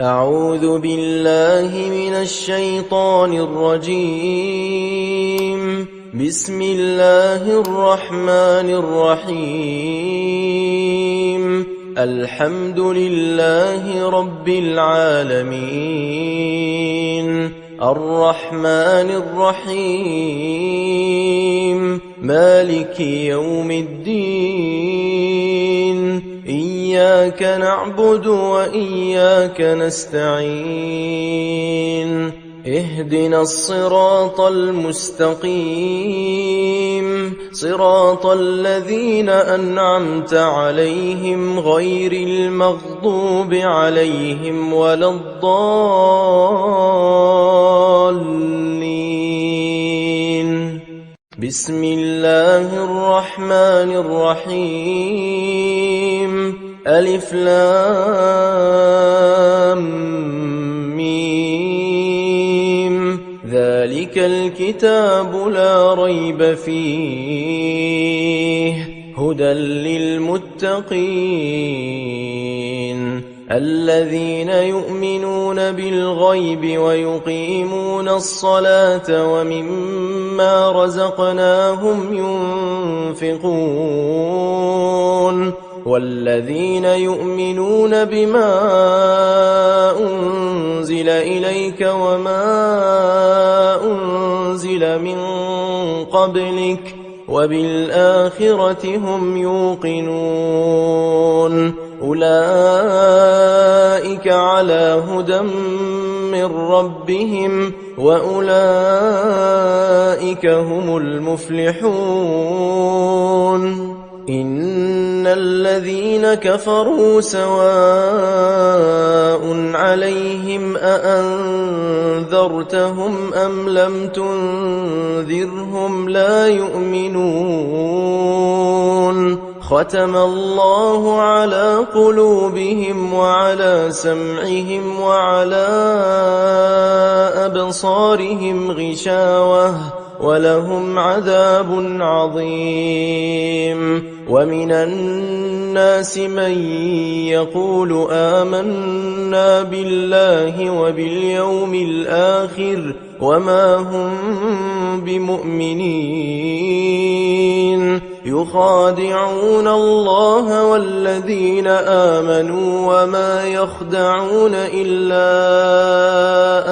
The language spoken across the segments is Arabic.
أعوذ بالله من الشيطان الرجيم. بسم الله الرحمن الرحيم. الحمد لله رب العالمين، الرحمن الرحيم، مالك يوم الدين. إياك نعبد وإياك نستعين. اهدنا الصراط المستقيم، صراط الذين أنعمت عليهم غير المغضوب عليهم ولا الضالين. بسم الله الرحمن الرحيم. ألف لام ميم. ذلك الكتاب لا ريب فيه، هدى للمتقين الذين يؤمنون بالغيب ويقيمون الصلاة ومما رزقناهم ينفقون، والذين يؤمنون بما أنزل إليك وما أنزل من قبلك وبالآخرة هم يوقنون. أولئك على هدى من ربهم وأولئك هم المفلحون. إن الذين كفروا سواء عليهم أأنذرتهم أم لم تنذرهم لا يؤمنون. ختم الله على قلوبهم وعلى سمعهم وعلى أبصارهم غشاوة ولهم عذاب عظيم. ومن الناس من يقول آمنا بالله وباليوم الآخر وما هم بمؤمنين، يخادعون الله والذين آمنوا وما يخدعون إلا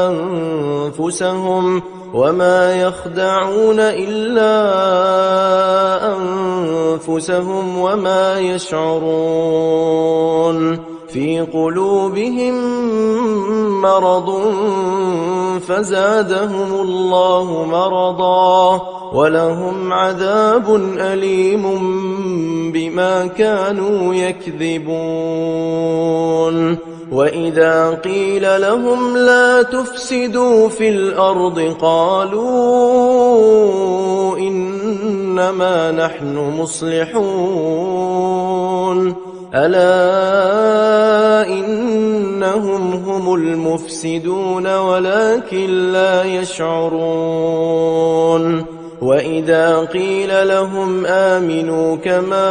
أنفسهم وما يشعرون. في قلوبهم مرض فزادهم الله مرضا ولهم عذاب أليم بما كانوا يكذبون. وإذا قيل لهم لا تفسدوا في الأرض قالوا إنما نحن مصلحون. ألا إنهم هم المفسدون ولكن لا يشعرون. وإذا قيل لهم آمنوا كما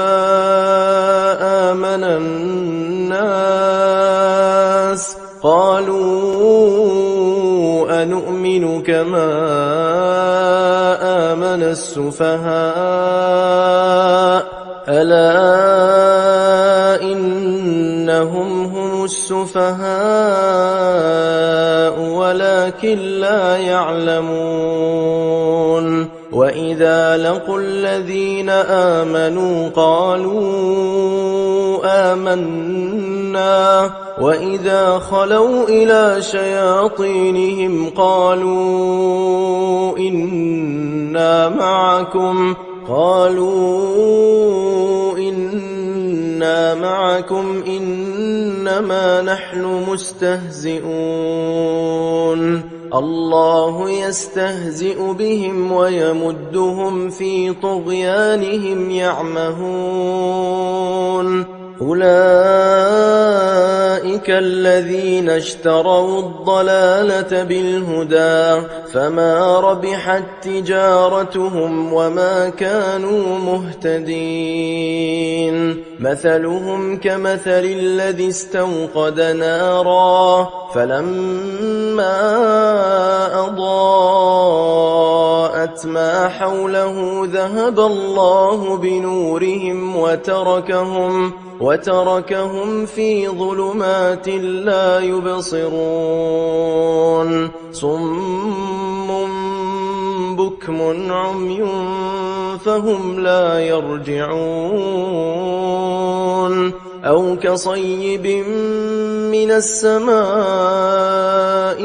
آمن الناس قالوا أنؤمن كما آمن السفهاء. ألا إنهم هم السفهاء ولكن لا يعلمون. وإذا لقوا الذين آمنوا قالوا آمنا وإذا خلوا إلى شياطينهم قالوا إنا معكم إنما نحن مستهزئون. الله يستهزئ بهم ويمدهم في طغيانهم يعمهون. أولئك أولئك الذين اشتروا الضلالة بالهدى فما ربحت تجارتهم وما كانوا مهتدين مثلهم كمثل الذي استوقد نارا فلما أضاءت ما حوله ذهب الله بنورهم وتركهم في ظلمات لا يبصرون صم بكم عمي فهم لا يرجعون أو كصيب من السماء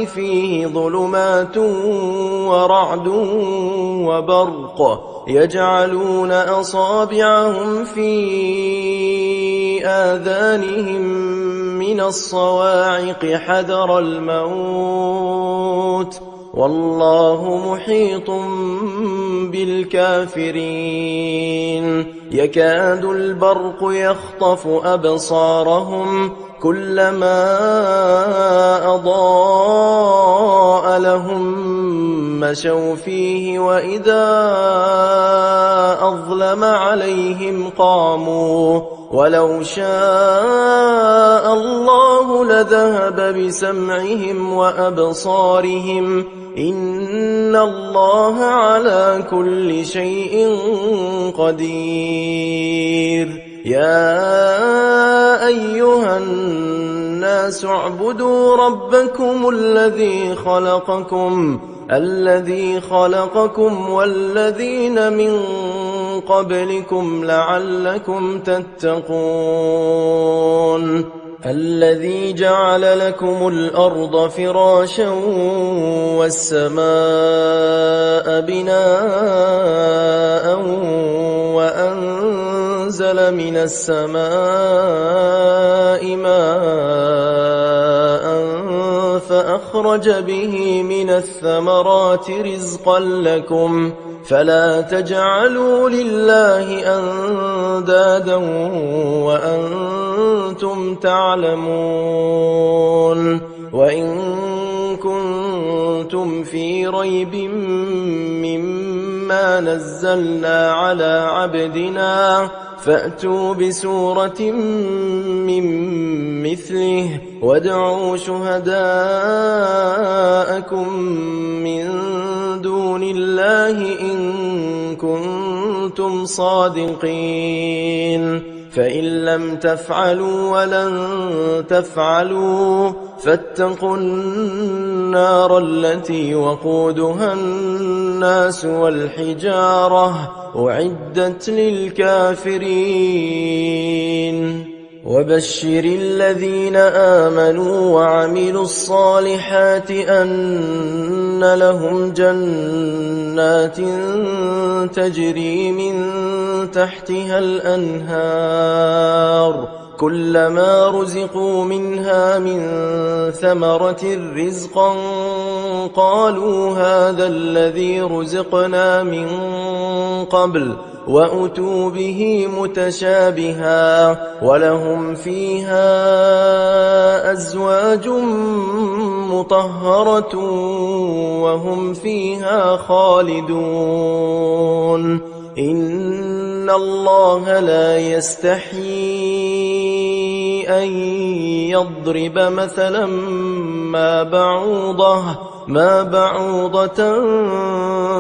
فيه ظلمات ورعد وبرق يجعلون أصابعهم في آذانهم من الصواعق حذر الموت والله محيط بالكافرين يكاد البرق يخطف أبصارهم كلما أضاء لهم مشوا فيه وإذا أظلم عليهم قاموا ولو شاء الله لذهب بسمعهم وأبصارهم إن الله على كل شيء قدير يا أيها الناس اعبدوا ربكم الذي خلقكم والذين من قبلكم لعلكم تتقون الذي جعل لكم الأرض فراشا والسماء بناء وأنزل من السماء ماء فأخرج به من الثمرات رزقا لكم فلا تجعلوا لله أندادا وأنتم تعلمون وإن كنتم في ريب مما نزلنا على عبدنا فأتوا بسورة من مثله وادعوا شهداءكم من دون الله إن كنتم صادقين فإن لم تفعلوا ولن تفعلوا فاتقوا النار التي وقودها الناس والحجارة أعدت للكافرين وبشر الذين آمنوا وعملوا الصالحات أن لهم جنات تجري من تحتها الأنهار كلما رزقوا منها من ثمرة رزقا قالوا هذا الذي رزقنا من قبل وأتوا به متشابها ولهم فيها أزواج مطهرة وهم فيها خالدون إن الله لا يستحيي أن يضرب مثلا ما بعوضة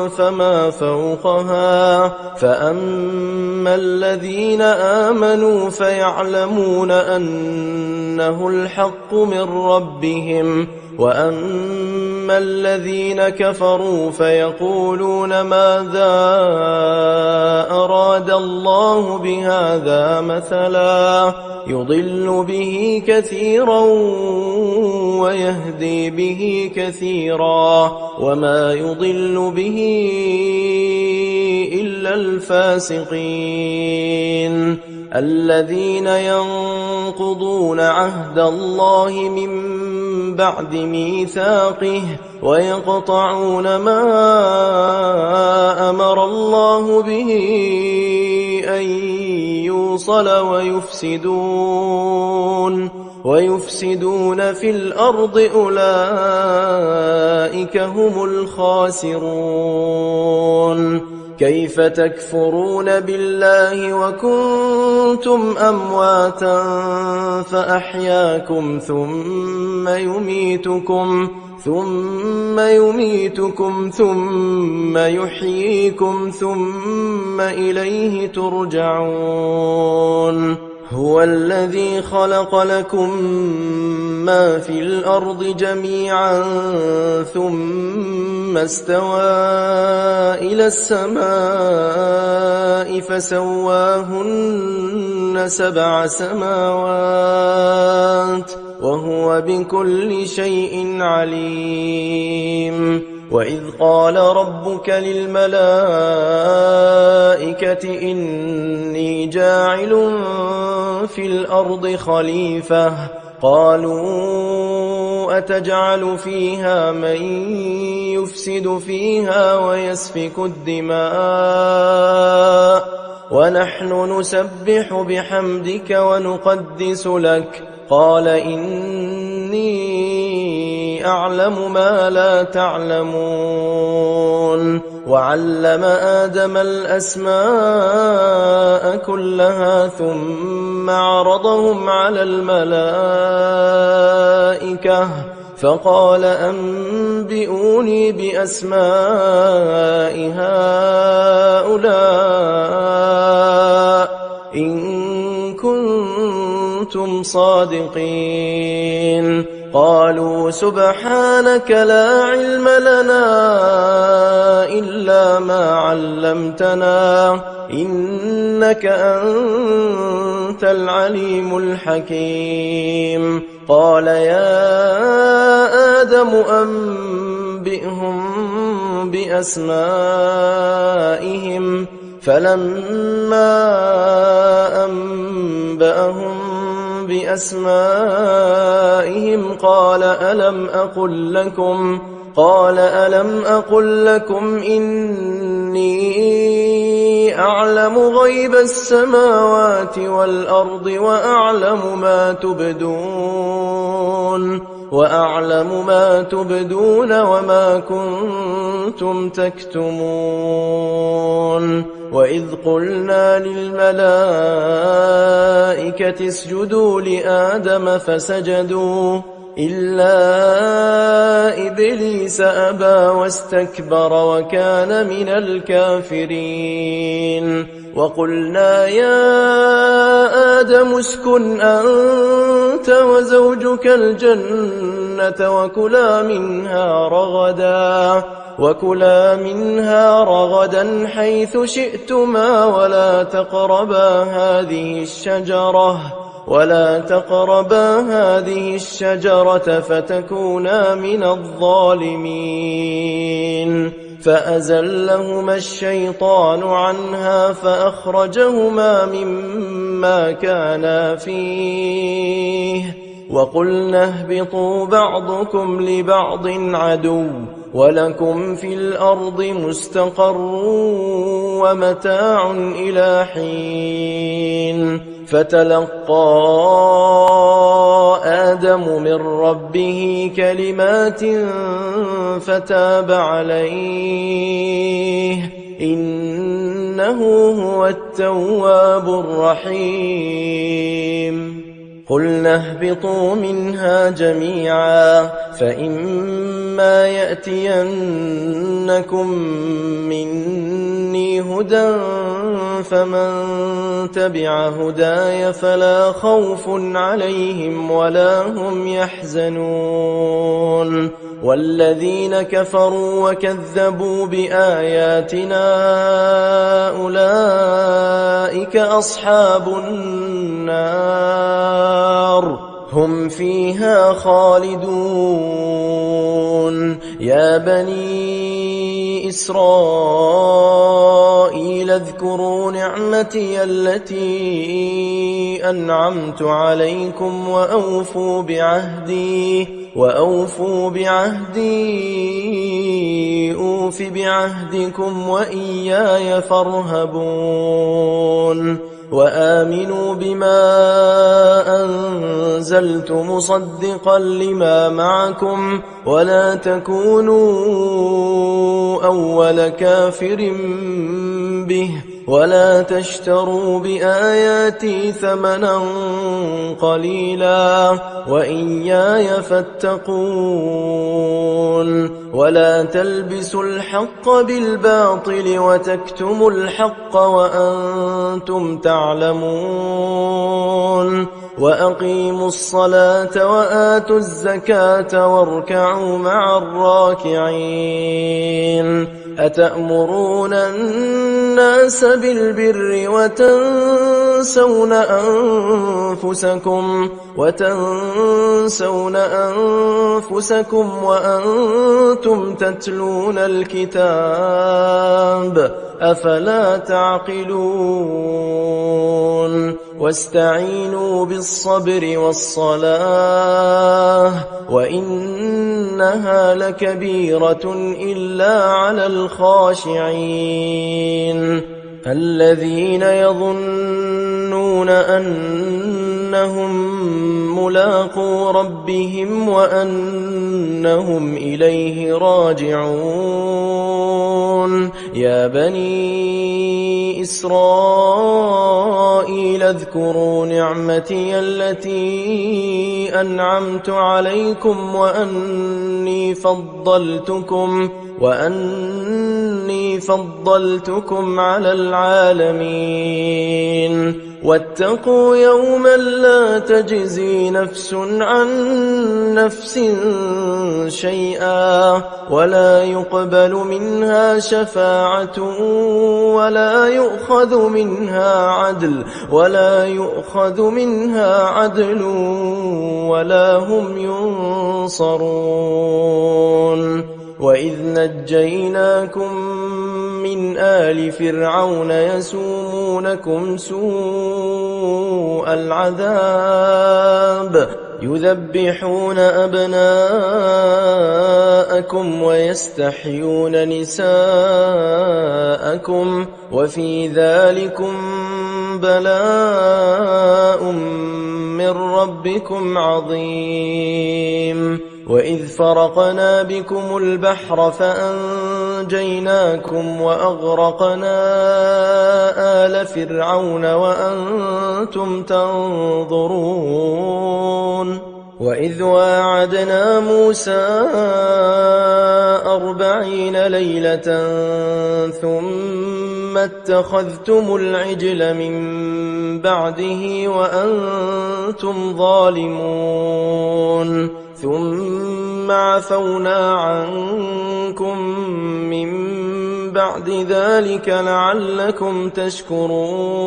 فما فوقها فأما الذين آمنوا فيعلمون أنه الحق من ربهم وأما الذين كفروا فيقولون ماذا أراد الله بهذا مثلا يضل به كثيرا ويهدي به كثيرا وما يضل به إلا الفاسقين الذين ينقضون عهد الله من بعد ميثاقه ويقطعون ما أمر الله به ويفسدون في الأرض أولئك هم الخاسرون. كيف تكفرون بالله وكنتم أمواتا فأحياكم ثم يميتكم ثم يحييكم ثم إليه ترجعون. هو الذي خلق لكم ما في الأرض جميعا ثم استوى إلى السماء فسواهن 7 سماوات وهو بكل شيء عليم. وإذ قال ربك للملائكة إني جاعل في الأرض خليفة قالوا أتجعل فيها من يفسد فيها ويسفك الدماء ونحن نسبح بحمدك ونقدس لك قال إني أعلم ما لا تعلمون. وعلم آدم الأسماء كلها ثم عرضهم على الملائكة فقال أنبئوني بأسماء هؤلاء إن كنتم صادقين. قالوا سبحانك لا علم لنا إلا ما علمتنا إنك أنت العليم الحكيم. قال يا آدم أنبئهم بأسمائهم فلما أنبأهم بأسمائهم قال ألم أقل لكم إني أعلم غيب السماوات والأرض وأعلم ما تبدون وما كنتم تكتمون. وإذ قلنا للملائكة اسجدوا لآدم فسجدوا إلا إبليس أبى واستكبر وكان من الكافرين. وقلنا يا آدم اسكن أنت وزوجك الجنة وكلا منها رغدا حيث شئتما ولا تقربا هذه الشجرة فتكونا من الظالمين. فأزلهما الشيطان عنها فأخرجهما مما كانا فيه وقلنا اهبطوا بعضكم لبعض عدو ولكم في الأرض مستقر ومتاع إلى حين. فتلقى آدم من ربه كلمات فتاب عليه إنه هو التواب الرحيم. قلنا اهبطوا منها جميعا فإما يأتينكم مني هدى فمن تبع هداي فلا خوف عليهم ولا هم يحزنون. والذين كفروا وكذبوا بآياتنا أولئك أصحاب النار هم فيها خالدون. يا بني إسرائيل اذكروا نعمتي التي أنعمت عليكم وأوفوا بعهدي أوف بعهدكم وإياي فارهبون. وآمنوا بما أنزلت مصدقا لما معكم ولا تكونوا أول كافر به ولا تشتروا بآياتي ثمنا قليلا وإياي فاتقون ولا تلبسوا الحق بالباطل وتكتموا الحق وأنتم تعلمون وأقيموا الصلاة وآتوا الزكاة واركعوا مع الراكعين أتأمرون الناس بالبر وتنسون أنفسكم وأنتم تتلون الكتاب أفلا تعقلون واستعينوا بالصبر والصلاة وإنها لكبيرة إلا على الخاشعين الذين يظنون أنهم ملاقو ربهم وأنهم إليه راجعون يا بني إسرائيل اذكروا نعمتي التي أنعمت عليكم وأني فضلتكم على العالمين واتقوا يوما لا تجزي نفس عن نفس شيئا ولا يقبل منها شفاعة ولا يؤخذ منها عدل ولا هم ينصرون وإذ نجيناكم من آل فرعون يسومونكم سوء العذاب يذبحون أبناءكم ويستحيون نساءكم وفي ذلكم بلاء من ربكم عظيم وإذ فرقنا بكم البحر فأنجيناكم وأغرقنا آل فرعون وأنتم تنظرون وإذ واعدنا موسى 40 ليلة ثم اتخذتم العجل من بعده وأنتم ظالمون ثم عفونا عنكم من بعد ذلك لعلكم تشكرون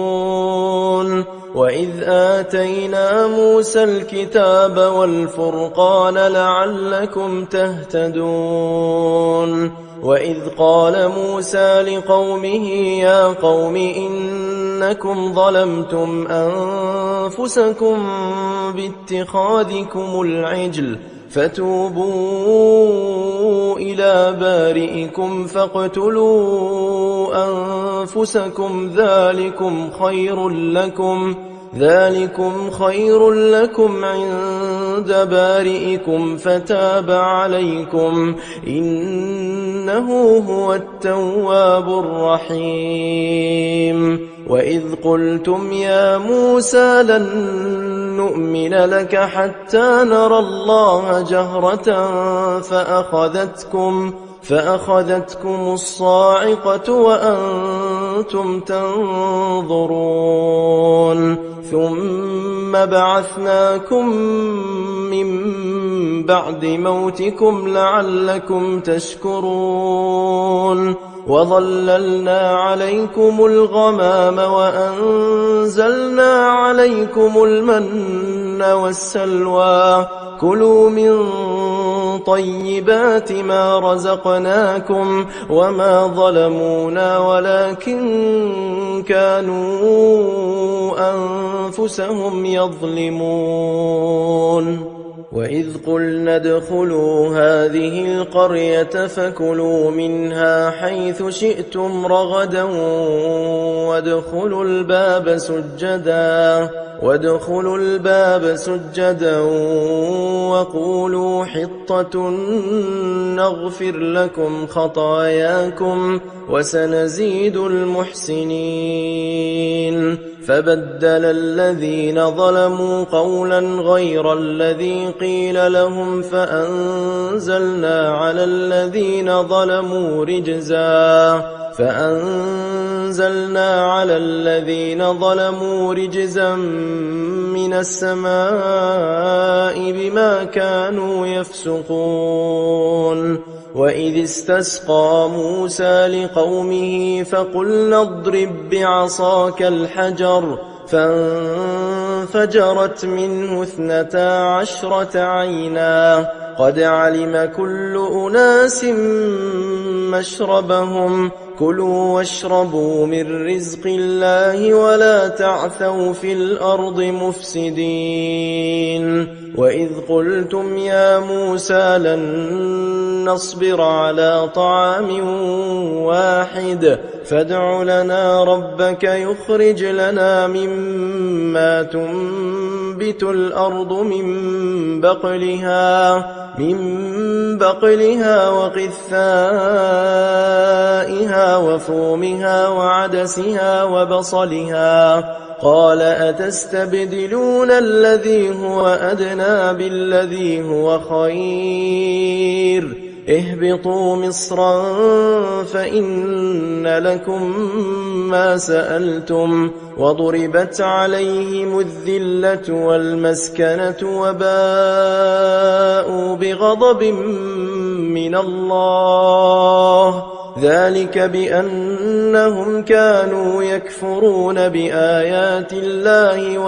وإذ آتينا موسى الكتاب والفرقان لعلكم تهتدون وإذ قال موسى لقومه يا قوم إنكم ظلمتم أنفسكم باتخاذكم العجل فتوبوا إلى بارئكم فاقتلوا أنفسكم ذلكم خير لكم عند بارئكم فتاب عليكم إنه هو التواب الرحيم وإذ قلتم يا موسى لن نؤمن لك حتى نرى الله جهرة فأخذتكم الصاعقة وأنتم تنظرون ثم بعثناكم من بعد موتكم لعلكم تشكرون وظللنا عليكم الغمام وأنزلنا عليكم المن والسلوى كلوا من طيبات ما رزقناكم وما ظلمونا ولكن كانوا أنفسهم يظلمون وإذ قلنا ادخلوا هذه القرية فكلوا منها حيث شئتم رغدا وادخلوا الباب سجدا وقولوا حطة نغفر لكم خطاياكم وسنزيد المحسنين. فبدل الذين ظلموا قولا غير الذي قيل لهم فأنزلنا على الذين ظلموا رجزا من السماء بما كانوا يفسقون. وإذ استسقى موسى لقومه فقلنا اضرب بعصاك الحجر فانفجرت منه 12 عينا قد علم كل أناس مشربهم كلوا واشربوا من رزق الله ولا تعثوا في الأرض مفسدين. وإذ قلتم يا موسى لن نصبر على طعام واحد فادع لنا ربك يخرج لنا مما تنبت الأرض من بقلها وقثائها وفومها وعدسها وبصلها قال أتستبدلون الذي هو أدنى بالذي هو خير اهبطوا مصرا فإن لكم ما سألتم وضربت عليهم الذلة والمسكنة وباءوا بغضب من الله ذلك بأنهم كانوا يكفرون بآيات الله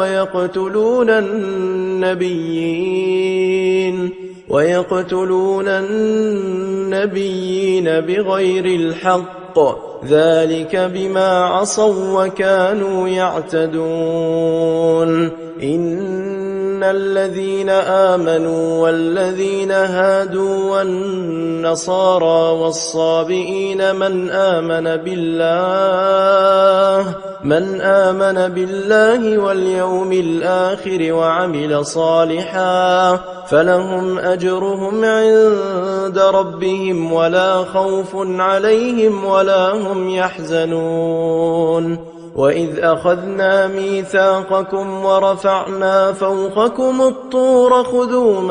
ويقتلون النبيين بغير الحق ذلك بما عصوا وكانوا يعتدون. إن الذين آمنوا والذين هادوا والنصارى والصابئين من آمن بالله واليوم الآخر وعمل صالحا فلهم أجرهم عند ربهم ولا خوف عليهم ولا هم يحزنون. وإذ أخذنا ميثاقكم ورفعنا فوقكم الطور خذوا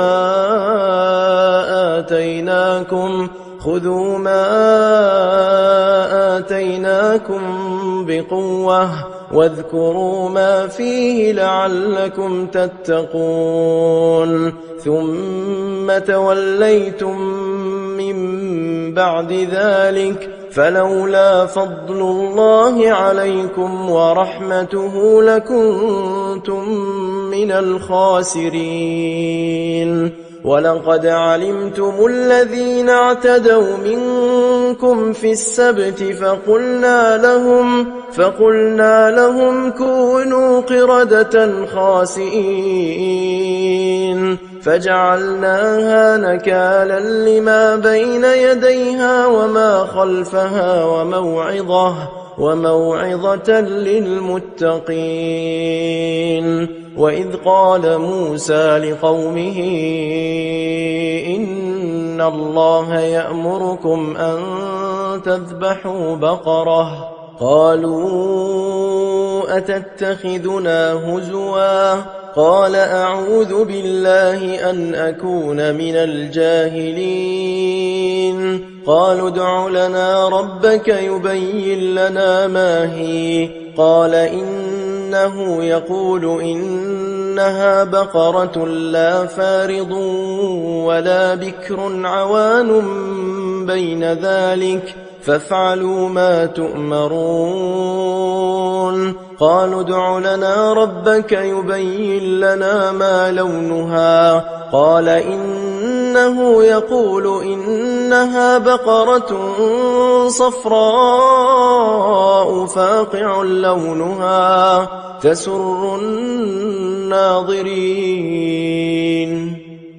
ما آتيناكم بقوة واذكروا ما فيه لعلكم تتقون. ثم توليتم من بعد ذلك فلولا فضل الله عليكم ورحمته لكنتم من الخاسرين. ولقد علمتم الذين اعتدوا منكم في السبت فقلنا لهم كونوا قردة خاسئين فجعلناها نكالا لما بين يديها وما خلفها وموعظة للمتقين. وإذ قال موسى لقومه إن الله يأمركم أن تذبحوا بقرة قالوا أتتخذنا هزوا قال أعوذ بالله أن أكون من الجاهلين. قالوا ادع لنا ربك يبين لنا ما هي قال إنه يقول إنها بقرة لا فارض ولا بكر عوان بين ذلك فافعلوا ما تؤمرون. قالوا ادع لنا ربك يبين لنا ما لونها قال إنه يقول إنها بقرة صفراء فاقع لونها تسر الناظرين.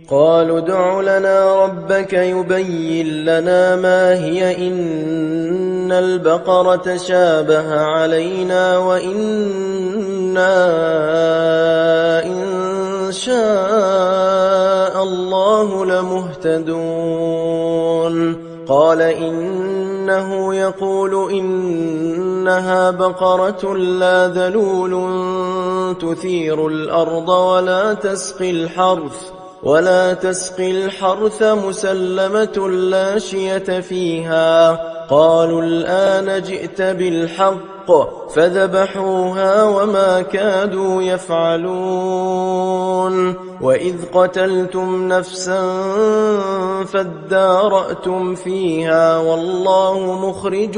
قالوا ادع لنا ربك يبين لنا ما هي إن البقرة شابه علينا وإنا إن شاء الله لمهتدون قال إنه يقول إنها بقرة لا ذلول تثير الأرض ولا تسقي الحرث مسلمة لا شية فيها قالوا الآن جئت بالحق فذبحوها وما كادوا يفعلون وإذ قتلتم نفسا فادارأتم فيها والله مخرج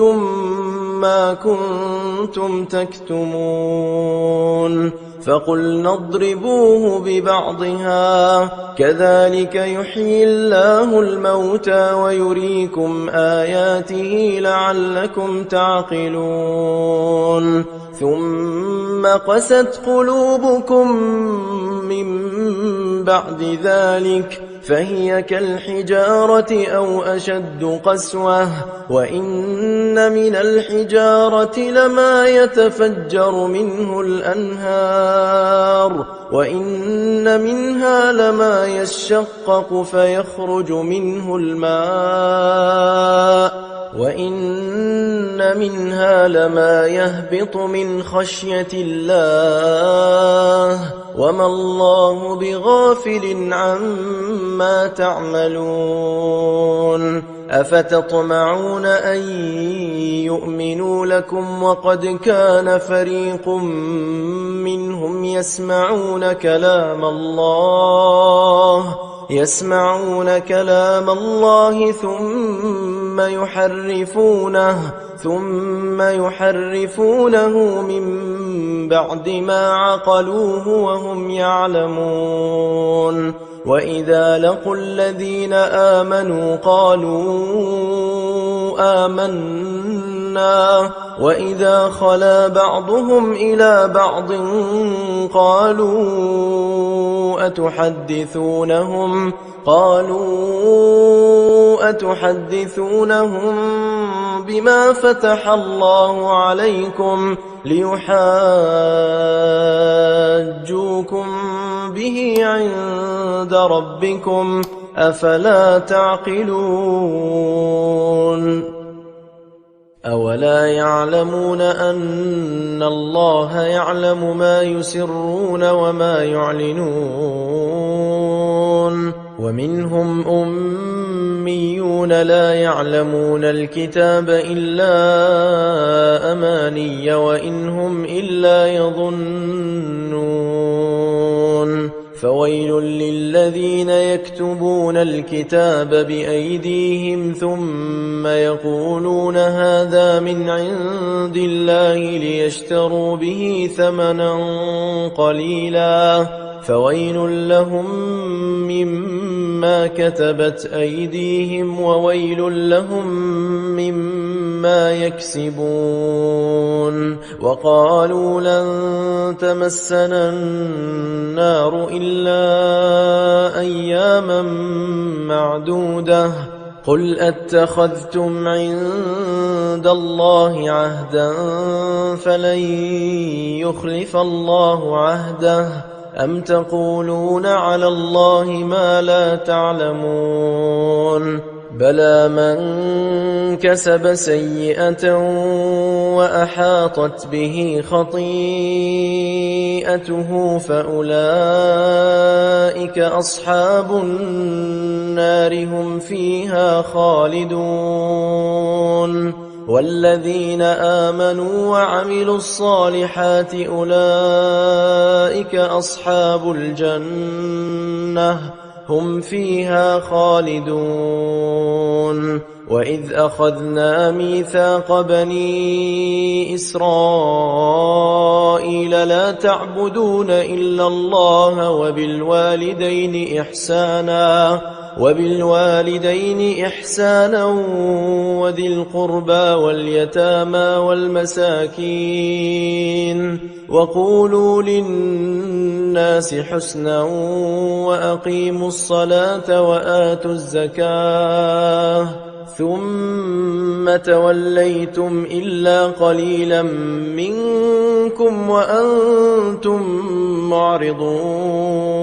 ما كنتم تكتمون فقلنا اضربوه ببعضها كذلك يحيي الله الموتى ويريكم آياته لعلكم تعقلون ثم قست قلوبكم من بعد ذلك فهي كالحجارة أو أشد قسوة وإن من الحجارة لما يتفجر منه الأنهار وإن منها لما يشقق فيخرج منه الماء وإن منها لما يهبط من خشية الله وما الله بغافل عما تعملون أفتطمعون أن يؤمنوا لكم وقد كان فريق منهم يسمعون كلام الله ثم يحرفونه من بعد ما عقلوه وهم يعلمون وإذا لقوا الذين آمنوا قالوا آمنا وإذا خلا بعضهم إلى بعض قالوا أتحدثونهم بما فتح الله عليكم ليحاجوكم به عند ربكم أفلا تعقلون أولا يعلمون أن الله يعلم ما يسرون وما يعلنون ومنهم أميون لا يعلمون الكتاب إلا أماني وإن هم إلا يظنون فويل للذين يكتبون الكتاب بأيديهم ثم يقولون هذا من عند الله ليشتروا به ثمنا قليلا فويل لهم مما كتبت أيديهم وويل لهم مما يكسبون وقالوا لن تمسنا النار إلا أياما معدودة قل أتخذتم عند الله عهدا فلن يخلف الله عهده أم تقولون على الله ما لا تعلمون بلى من كسب سيئة وأحاطت به خطيئته فأولئك أصحاب النار هم فيها خالدون والذين آمنوا وعملوا الصالحات أولئك أصحاب الجنة هم فيها خالدون وإذ أخذنا ميثاق بني إسرائيل لا تعبدون إلا الله وبالوالدين إحسانا وذي القربى واليتامى والمساكين وقولوا للناس حسنا وأقيموا الصلاة وآتوا الزكاة ثم توليتم إلا قليلا منكم وأنتم معرضون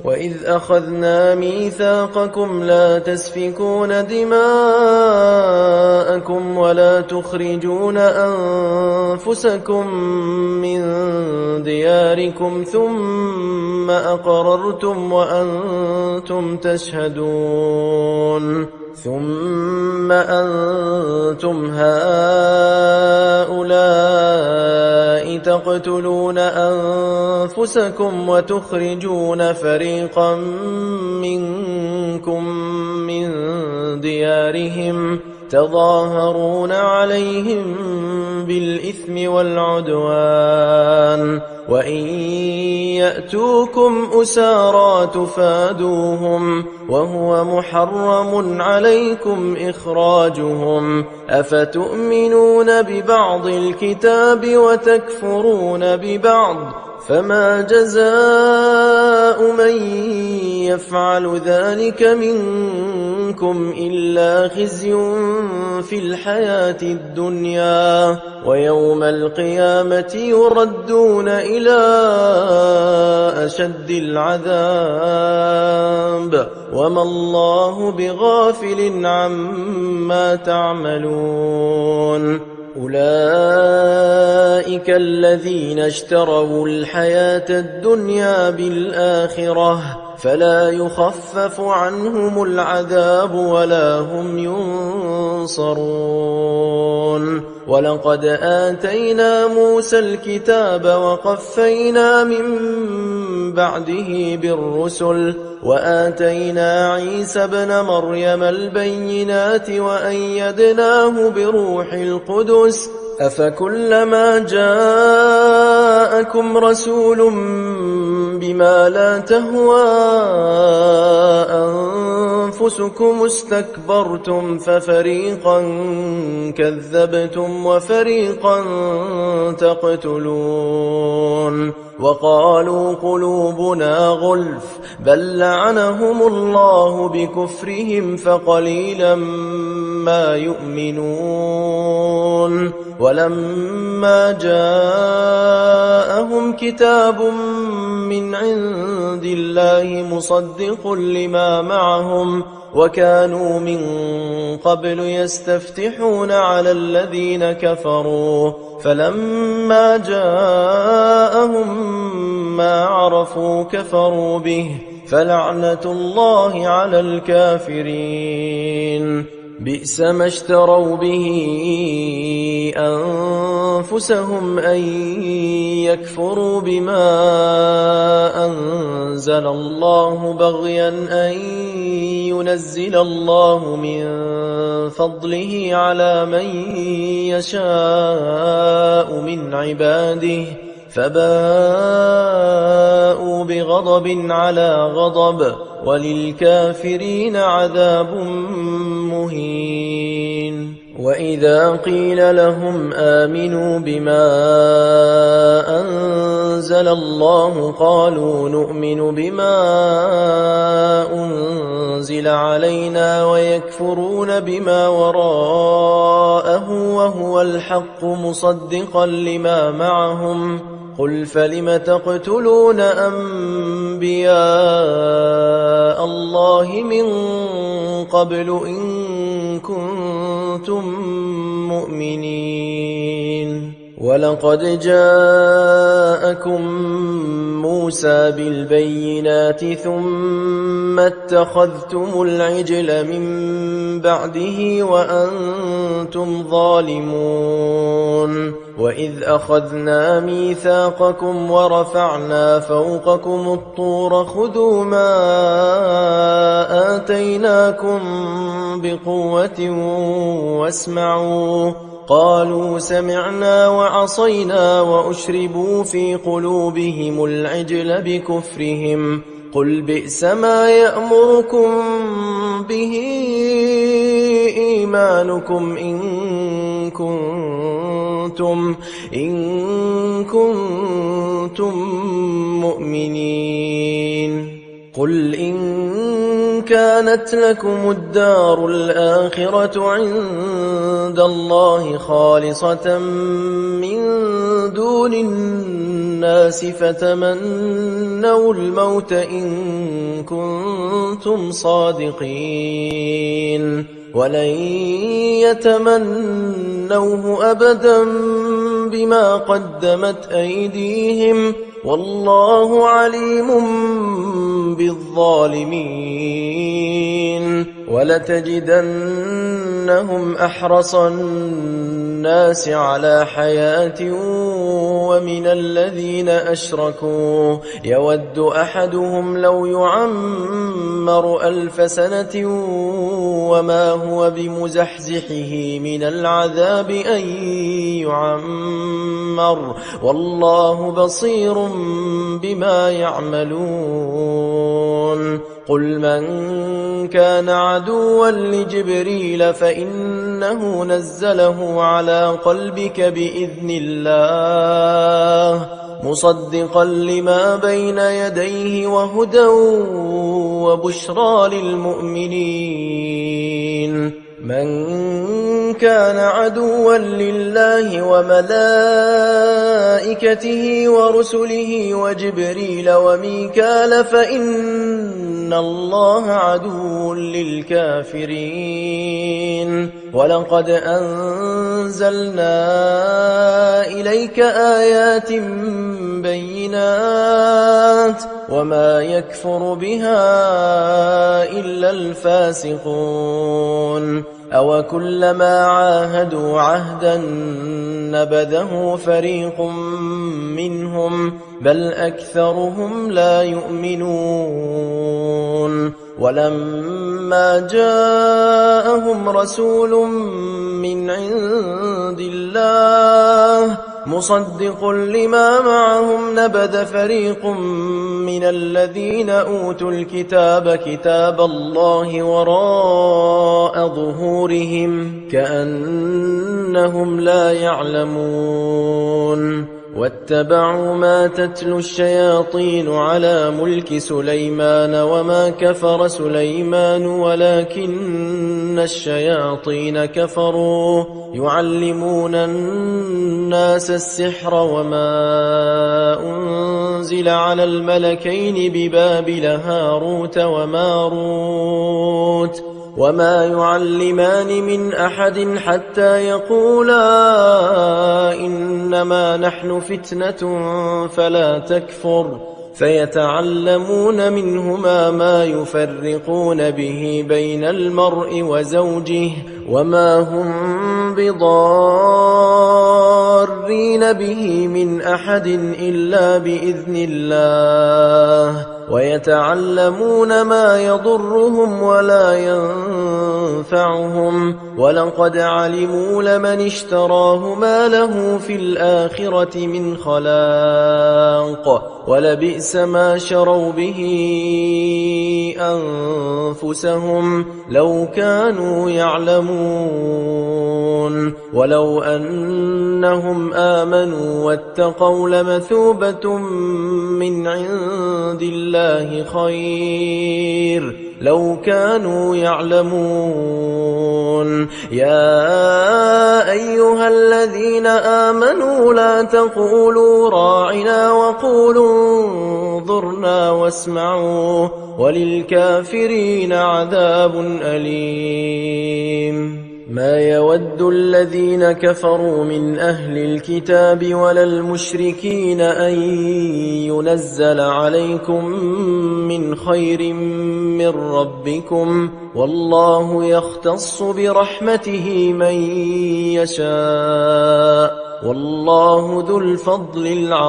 وإذ أخذنا ميثاقكم لا تسفكون دماءكم ولا تخرجون أنفسكم من دياركم ثم أقررتم وأنتم تشهدون ثم أنتم هؤلاء تقتلون أنفسكم وتخرجون فريقا منكم من ديارهم تظاهرون عليهم بالإثم والعدوان وإن يأتوكم أسارى تفادوهم وهو محرم عليكم إخراجهم أفتؤمنون ببعض الكتاب وتكفرون ببعض فما جزاء من يفعل ذلك منكم إلا خزي في الحياة الدنيا ويوم القيامة يردون إلى أشد العذاب وما الله بغافل عما تعملون أولئك الذين اشتروا الحياة الدنيا بالآخرة فلا يخفف عنهم العذاب ولا هم ينصرون ولقد آتينا موسى الكتاب وقفينا من بعده بالرسل وآتينا عيسى ابن مريم البينات وأيدناه بروح القدس أفكلما جاءكم رسول بما لا تهوى أنفسكم استكبرتم ففريقا كذبتم وفريقا تقتلون وقالوا قلوبنا غلف بل لعنهم الله بكفرهم فقليلا ما يؤمنون ولما جاءهم كتاب من عند الله مصدق لما معهم وكانوا من قبل يستفتحون على الذين كفروا فلما جاءهم ما عرفوا كفروا به فلعنة الله على الكافرين بئس ما اشتروا به أنفسهم أن يكفروا بما أنزل الله بغيا أن ينزل الله من فضله على من يشاء من عباده فباءوا بغضب على غضب وللكافرين عذاب مهين وإذا قيل لهم آمنوا بما أنزل الله قالوا نؤمن بما أنزل علينا ويكفرون بما وراءه وهو الحق مصدقا لما معهم قل فلم تقتلون أنبياء الله من قبل إن كنتم مؤمنين ولقد جاءكم موسى بالبينات ثم اتخذتم العجل من بعده وأنتم ظالمون وإذ أخذنا ميثاقكم ورفعنا فوقكم الطور خذوا ما آتيناكم لكم بقوة واسمعوا. قالوا سمعنا وعصينا وأشربوا في قلوبهم العجل بكفرهم. قل بئس ما يأمركم به إيمانكم إن كنتم مؤمنين. قل إن كانت لكم الدار الآخرة عند الله خالصة من دون الناس فتمنوا الموت إن كنتم صادقين، ولن يتمنوه أبدا بما قدمت أيديهم والله عليم بالظالمين. ولتجدنهم أحرص الناس على حياة ومن الذين أشركوا يود أحدهم لو يعمر 1000 سنة وما هو بمزحزحه من العذاب أن يعمر والله بصير بما يعملون. قل من كان عدوا لجبريل فإنه نزله على قلبك بإذن الله مصدقا لما بين يديه وهدى وبشرى للمؤمنين. من كان عدوا لله وملائكته ورسله وجبريل وميكال فإن الله عدو للكافرين. ولقد أنزلنا إليك آيات بينات وما يكفر بها إلا الفاسقون. أوكلما عاهدوا عهدا نبذه فريق منهم بل أكثرهم لا يؤمنون. ولما جاءهم رسول من عند الله مصدق لما معهم نبذ فريق من الذين أوتوا الكتاب كتاب الله وراء ظهورهم كأنهم لا يعلمون. واتبعوا ما تتلو الشياطين على ملك سليمان وما كفر سليمان ولكن الشياطين كفروا يعلمون الناس السحر وما أنزل على الملكين ببابل هاروت وماروت وما يعلمان من أحد حتى يقولا إنما نحن فتنة فلا تكفر فيتعلمون منهما ما يفرقون به بين المرء وزوجه وما هم بضارين به من أحد إلا بإذن الله ويتعلمون ما يضرهم ولا ينفعهم ولقد علموا لمن اشتراه ما له في الآخرة من خلاق ولبئس ما شروا به أنفسهم لو كانوا يعلمون. ولو أنهم آمنوا واتقوا لمثوبة من عند الله خير لو كانوا يعلمون. يا أيها الذين آمنوا لا تقولوا راعنا وقولوا انظرنا واسمعوا وللكافرين عذاب أليم. ما يود الذين كفروا من أهل الكتاب ولا المشركين أن ينزل عليكم من خير من ربكم والله يختص برحمته من يشاء والله ذو الفضل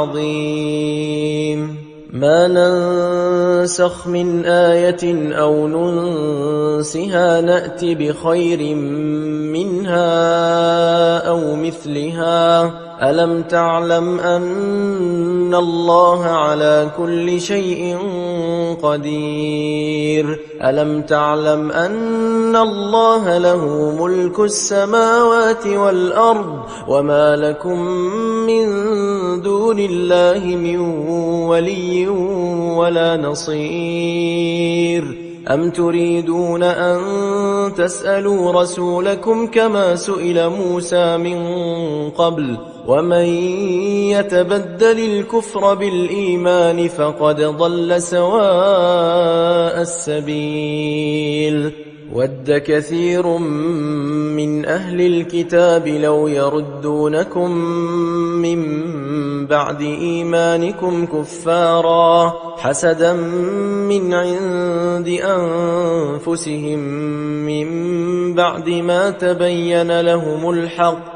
العظيم. ما ننسخ من آية أو ننسها نأت بخير منها أو مثلها ألم تعلم أن الله على كل شيء قدير ألم تعلم أن الله له ملك السماوات والأرض وما لكم من دون الله من ولي ولا نصير أم تريدون أن تسألوا رسولكم كما سئل موسى من قبل ومن يتبدل الكفر بالإيمان فقد ضل سواء السبيل ود كثير من أهل الكتاب لو يردونكم من بعد إيمانكم كفارا حسدا من عند أنفسهم من بعد ما تبين لهم الحق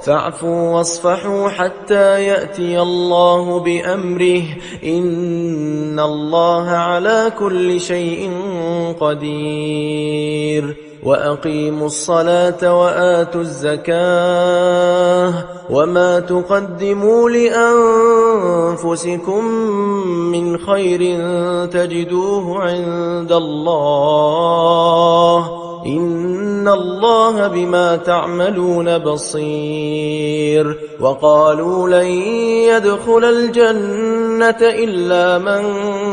فاعفوا واصفحوا حتى يأتي الله بأمره إن الله على كل شيء قدير وأقيموا الصلاة وآتوا الزكاة وما تقدموا لأنفسكم من خير تجدوه عند الله إن الله بما تعملون بصير وقالوا لن يدخل الجنة إلا من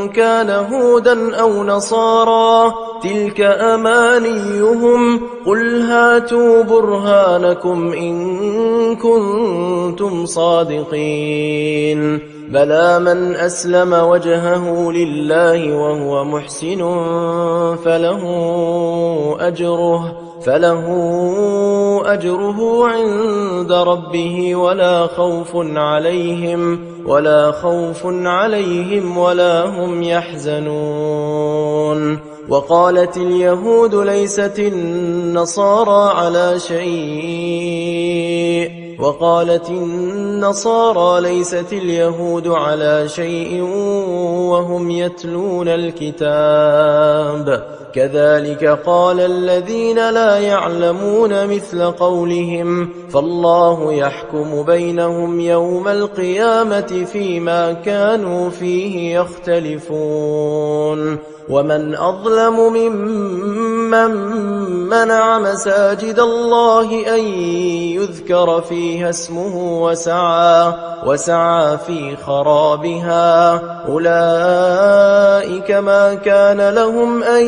كان هودا أو نصارى تلك أمانيهم قل هاتوا برهانكم إن كنتم صادقين بلى من أسلم وجهه لله وهو محسن فله أجره عند ربه ولا خوف عليهم ولا هم يحزنون وقالت اليهود ليست النصارى على شيء وقالت النصارى ليست اليهود على شيء وهم يتلون الكتاب كذلك قال الذين لا يعلمون مثل قولهم فالله يحكم بينهم يوم القيامة فيما كانوا فيه يختلفون ومن أظلم ممن منع مساجد الله أن يذكر فيها اسمه وسعى في خرابها أولئك ما كان لهم أن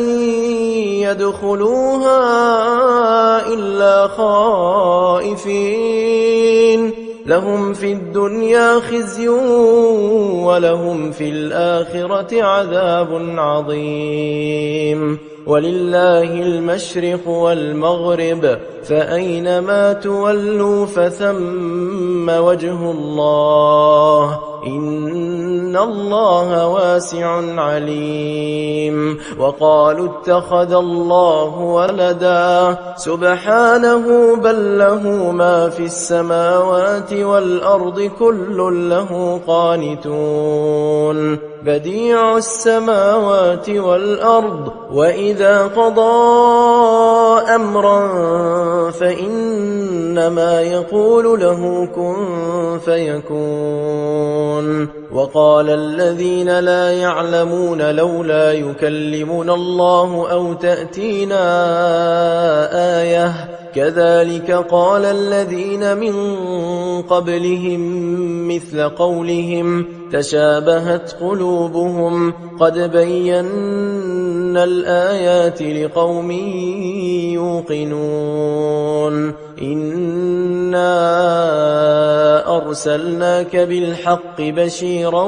يدخلوها إلا خائفين لهم في الدنيا خزي ولهم في الآخرة عذاب عظيم ولله المشرق والمغرب فأينما تولوا فثم وجه الله إن الله واسع عليم وقالوا اتخذ الله ولدا سبحانه بل له ما في السماوات والأرض كل له قانتون بديع السماوات والأرض وإذا قضى أمرا فإنما يقول له كن فيكون وقال الذين لا يعلمون لولا يكلمنا الله أو تأتينا آية كذلك قال الذين من قبلهم مثل قولهم تشابهت قلوبهم قد بينا الآيات لقوم يوقنون إنا أرسلناك بالحق بشيرا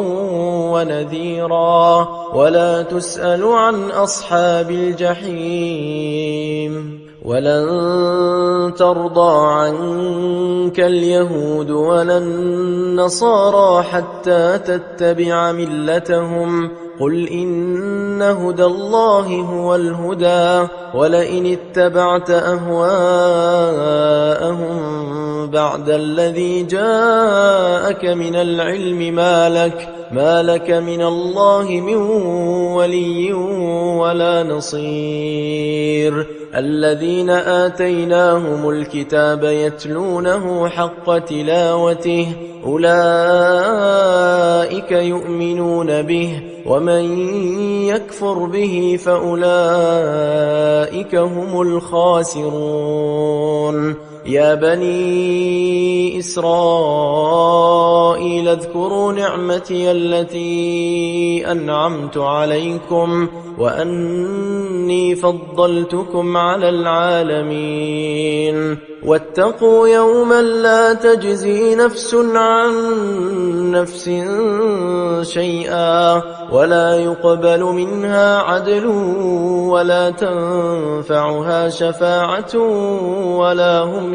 ونذيرا ولا تسأل عن أصحاب الجحيم ولن ترضى عنك اليهود ولا النصارى حتى تتبع ملتهم قل إن هدى الله هو الهدى ولئن اتبعت أهواءهم بعد الذي جاءك من العلم ما لك من الله من ولي ولا نصير الذين آتيناهم الكتاب يتلونه حق تلاوته أولئك يؤمنون به ومن يكفر به فأولئك هم الخاسرون يا بني إسرائيل اذكروا نعمتي التي أنعمت عليكم وأني فضلتكم على العالمين واتقوا يوما لا تجزي نفس عن نفس شيئا ولا يقبل منها عدل ولا تنفعها شفاعة ولا هم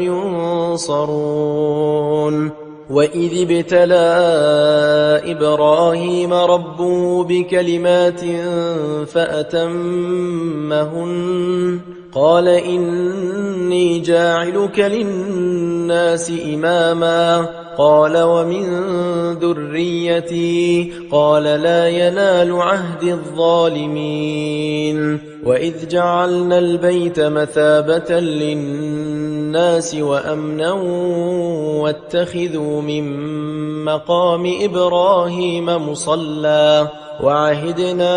ينصرون وإذ ابتلى إبراهيم ربه بكلمات فأتمهن قال إني جاعلك للناس إماما قال ومن ذريتي قال لا ينال عهد الظالمين وإذ جعلنا البيت مثابة للناس وأمنا واتخذوا من مقام إبراهيم مصلى وعهدنا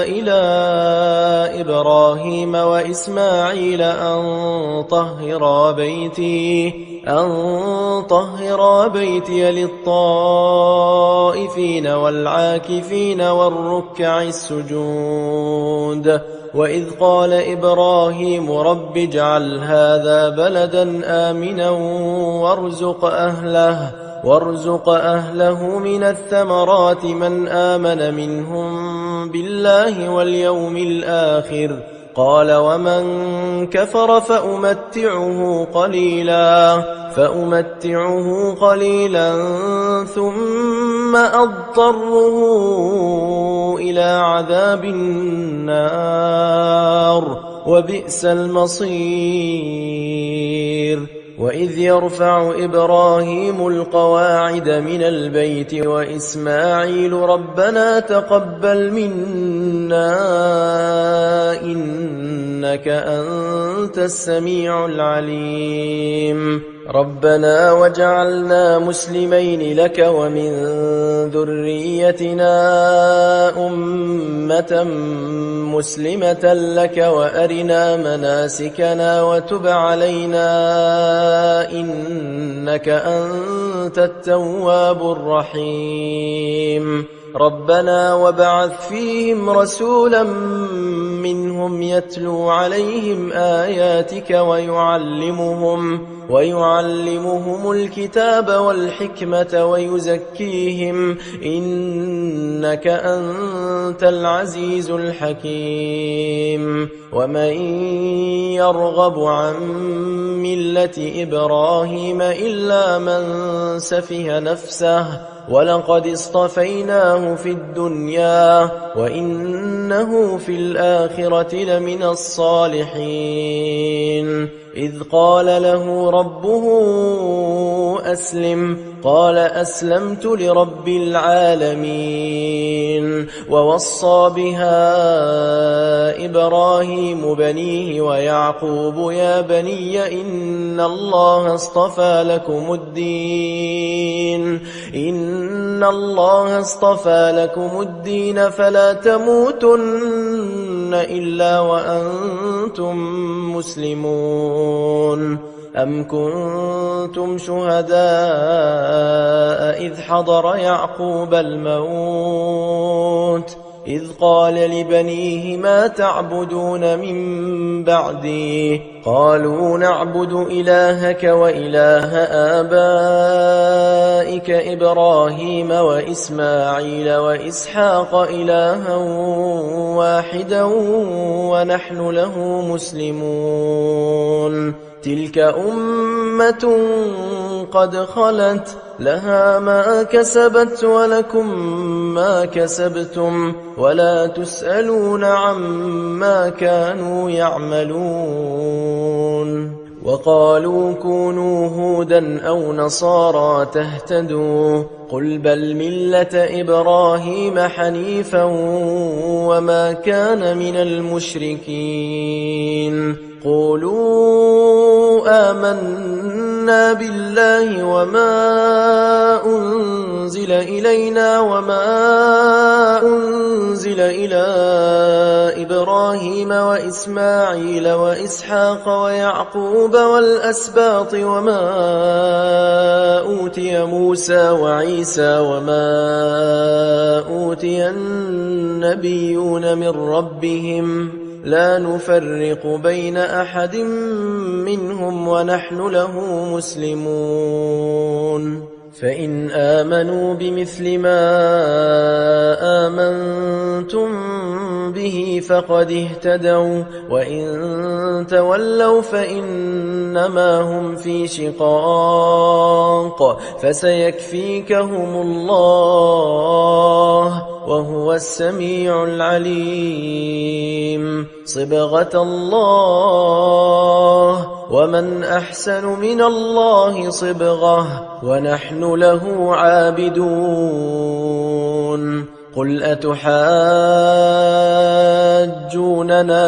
إلى إبراهيم وإسماعيل أن طهرا بيتي للطائفين والعاكفين والركع السجود وإذ قال إبراهيم رب اجعل هذا بلدا آمنا وارزق أهله من الثمرات من آمن منهم بالله واليوم الآخر قال ومن كفر فأمتعه قليلا ثم أضطره إلى عذاب النار وبئس المصير وإذ يرفع إبراهيم القواعد من البيت وإسماعيل ربنا تقبل منا إنك أنت السميع العليم ربنا وجعلنا مسلمين لك ومن ذريتنا أمة مسلمة لك وأرنا مناسكنا وتب علينا إنك أنت التواب الرحيم ربنا وابعث فيهم رسولا منهم يتلو عليهم آياتك ويعلمهم الكتاب والحكمة ويزكيهم إنك أنت العزيز الحكيم ومن يرغب عن ملة إبراهيم إلا من سفه نفسه ولقد اصطفيناه في الدنيا وإنه في الآخرة لمن الصالحين إذ قال له ربه أسلم قال أسلمت لرب العالمين ووصى بها إبراهيم بنيه ويعقوب يا بني إن الله اصطفى لكم الدين فلا تموتن إلا وأنتم مسلمون أم كنتم شهداء إذ حضر يعقوب الموت إذ قال لبنيه ما تعبدون من بعدي قالوا نعبد إلهك وإله آبائك إبراهيم وإسماعيل وإسحاق إلها واحدا ونحن له مسلمون تلك أمة قد خلت لها ما كسبت ولكم ما كسبتم ولا تسألون عما كانوا يعملون وقالوا كونوا هودا أو نصارى تهتدوا قل بل ملة إبراهيم حنيفا وما كان من المشركين قولوا آمنا بالله وما أنزل إلينا وما أنزل إلى إبراهيم وإسماعيل وإسحاق ويعقوب والأسباط وما أوتي موسى وعيسى وما أوتي النبيون من ربهم لا نفرق بين أحد منهم ونحن له مسلمون فإن آمنوا بمثل ما آمنتم به فقد اهتدوا وإن تولوا فإنما هم في شقاق فسيكفيكهم الله وهو السميع العليم صبغة الله ومن أحسن من الله صبغة ونحن له عابدون قل أتحاجوننا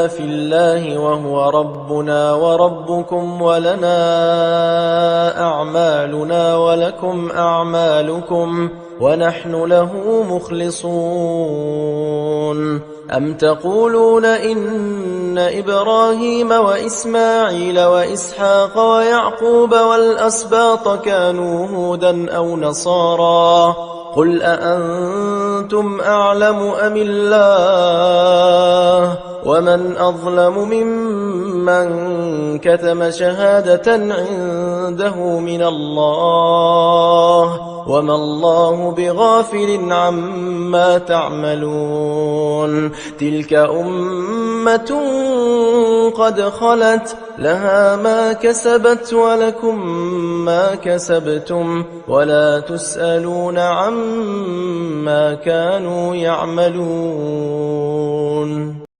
في الله وهو ربنا وربكم ولنا أعمالنا ولكم أعمالكم ونحن له مخلصون أم تقولون إن إبراهيم وإسماعيل وإسحاق ويعقوب والأسباط كانوا هودا أو نصارى قل أأنتم أعلم أم الله ومن أظلم ممن كتم شهادة عنده من الله وما الله بغافل عما تعملون تلك أمة قد خلت لها ما كسبت ولكم ما كسبتم ولا تسألون عما كانوا يعملون